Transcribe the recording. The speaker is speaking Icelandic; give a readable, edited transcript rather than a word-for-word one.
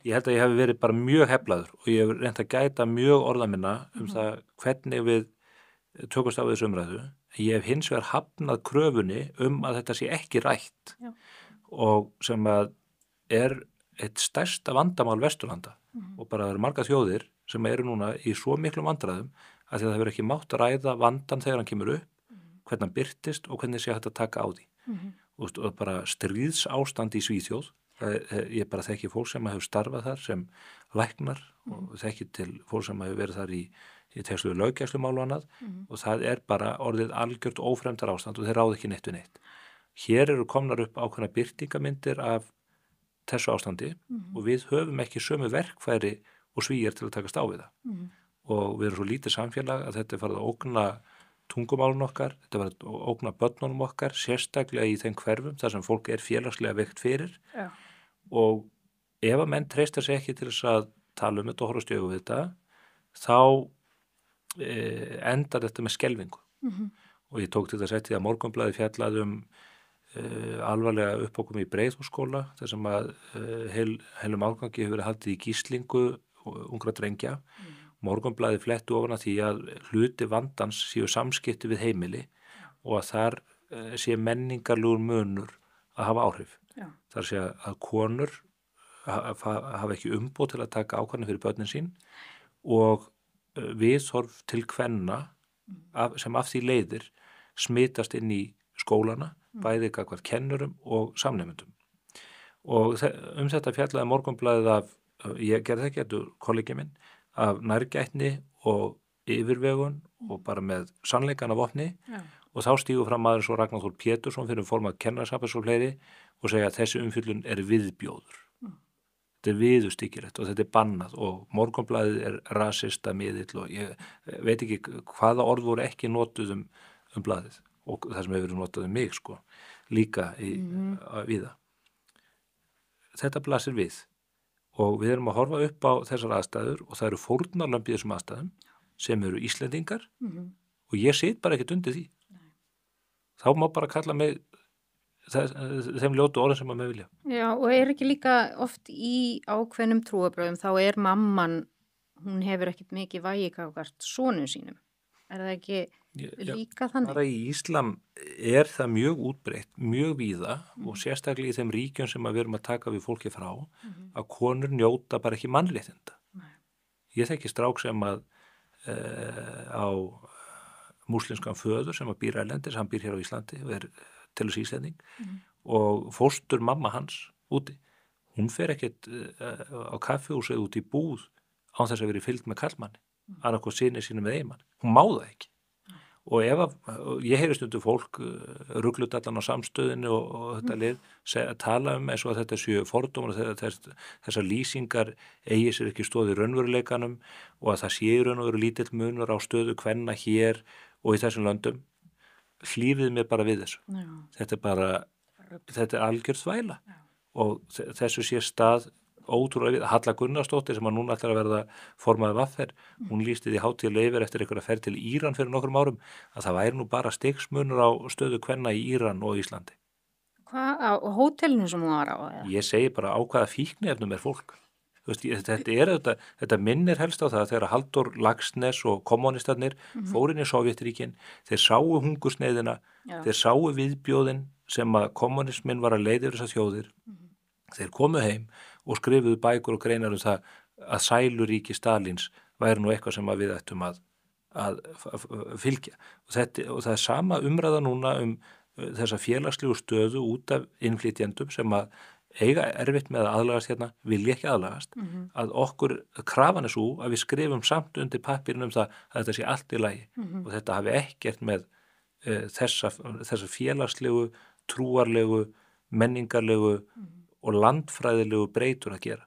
Ég held að ég hef verið bara mjög heflaður og ég hef reynt að gæta mjög orða minna það hvernig við tökumst á þessu umræðu. Ég hef hins vegar hafnað kröfunni að þetta sé ekki rætt og sem að eitt stærsta vandamál Vesturlanda og bara það eru margar þjóðir sem eru núna í svo miklum vandræðum að það hefur ekki mátt að ræða vandan þegar hann kemur upp, hvernig hann birtist og hvernig sé hægt að taka á því. Og bara stríðsástand í Svíþjóð. Ég bara þekki fólk sem hefur starfað þar sem læknar og þekki til fólk sem hefur verið þar í tengslu við löggæslumál og annað og það bara orðið algjört ófremdar ástand og þeir ráða ekki neitt við neitt. Hér eru komnar upp ákveðna birtingamyndir af þessu ástandi og við höfum ekki sömu verkfæri og Svíar til að takast á við það. Og við erum svo lítið samfélag að þetta farið að ógna tungumálun okkar, þetta var að ógna börnunum okkar, sérstaklega í þeim hverfum þar sem fólk félagslega veikt fyrir. Og ef að menn treystar sig ekki til þess að tala þetta og horfast í augu við þetta, þá endar þetta með skelfingu. Og ég tók til þess að Morgunblaðið fjallaði alvarlega uppákomu í Breiðholtsskóla þar sem að heilum ágangi hefur verið haldið í gíslingu ungra drengja. Morgunblaðið fletti ofan að því að hluti vandans séu samskipti við heimili og að þar sé menningarlegur munur að hafa áhrif. Þar sé að konur hafa ekki umboð til að taka ákvarðanir fyrir börnin sín og viðhorf til kvenna sem af því leiðir smitast inn í skólana, bæði gagnvart kennurum og samnemendum. Og þetta fjallaði Morgunblaðið ég gerði það ekki, kollegi minn, af nærgætni og yfirvegun og bara með sannleikan af vopni og þá stígur fram maður svo Ragnar Þór Pétursson fyrir formað kennarasamband og fleiri og segja að þessi umfjöllun viðbjóður. Þetta viðurstyggilegt og þetta bannað og Morgunblaðið rasista miðill og ég veit ekki hvaða orð voru ekki notuð blaðið og það sem hefur verið notað mig sko, líka við það. Þetta blasir við. Og við erum að horfa upp á þessar aðstæður og það eru fórnarlömb í þessum aðstæðum sem eru Íslendingar og ég sit bara ekkert undir því. Þá má bara kalla mig þeim ljótu orðin sem að mig vilja. Já, og ekki líka oft í ákveðnum trúarbrögðum, þá mamman, hún hefur ekkert mikið vægi gagnvart sonum sínum. Það ekki líka þannig? Bara í Íslam það mjög útbreitt, mjög víða og sérstaklega í þeim ríkjum sem við erum að taka við fólki frá að konur njóta bara ekki mannréttinda. Ég þekki strák sem að á múslimskan föður sem að býr erlendis, hann býr hér á Íslandi og til þess Íslending og fóstur mamma hans úti. Hún fer ekkert á kaffihúsið út í búð án þess að vera fylgd með karlmanni. Annarkoð syni sínu með eiginmann. Hún má það ekki. Og ég heyri stundum fólk rugludallan á samstöðinu og þetta lið tala eins og að þetta séu fordómar og þessar lýsingar eigi sér ekki stóð í raunveruleikanum og að það séu raun og veru lítill munur á stöðu kvenna hér og í þessum löndum. Hlífið mér bara við þessu. Þetta algjörð þvæla og þessu sé stað ótrúlega við. Halla Gunnarsdóttir sem núna ætlar að verða formaður VR, hún lýsti því hátíðlega yfir eftir einhverja ferð til Íran fyrir nokkrum árum að það væri nú bara stigsmunur á stöðu kvenna í Íran og Íslandi. Hvað á hótelinu sem hún var á? Eða? Ég segi bara á hvaða fíkniefnum fólk. Þetta minnir helst á það þegar Halldór Laxness og kommunistarnir fóru inn í Sovétríkin, þeir sáu hungursneyðina, þeir sáu viðbjóðin sem að kommunismin var að leiða yfir þessar þjóðir. Þeir komu heim og skrifuðu bækur og greinar það að sæluríki Stalins væri nú eitthvað sem við ættum að fylgja. Og það sama umræða núna þessa félagslegu stöðu út af innflytjendum sem að eiga erfitt með að aðlagast hérna, vilja ekki aðlagast, að okkur krafan svo að við skrifum samt undir pappírinn það að þetta sé allt í lagi og þetta hafi ekkert með þessa félagslegu, trúarlegu, menningarlegu og landfræðilegu breytur að gera.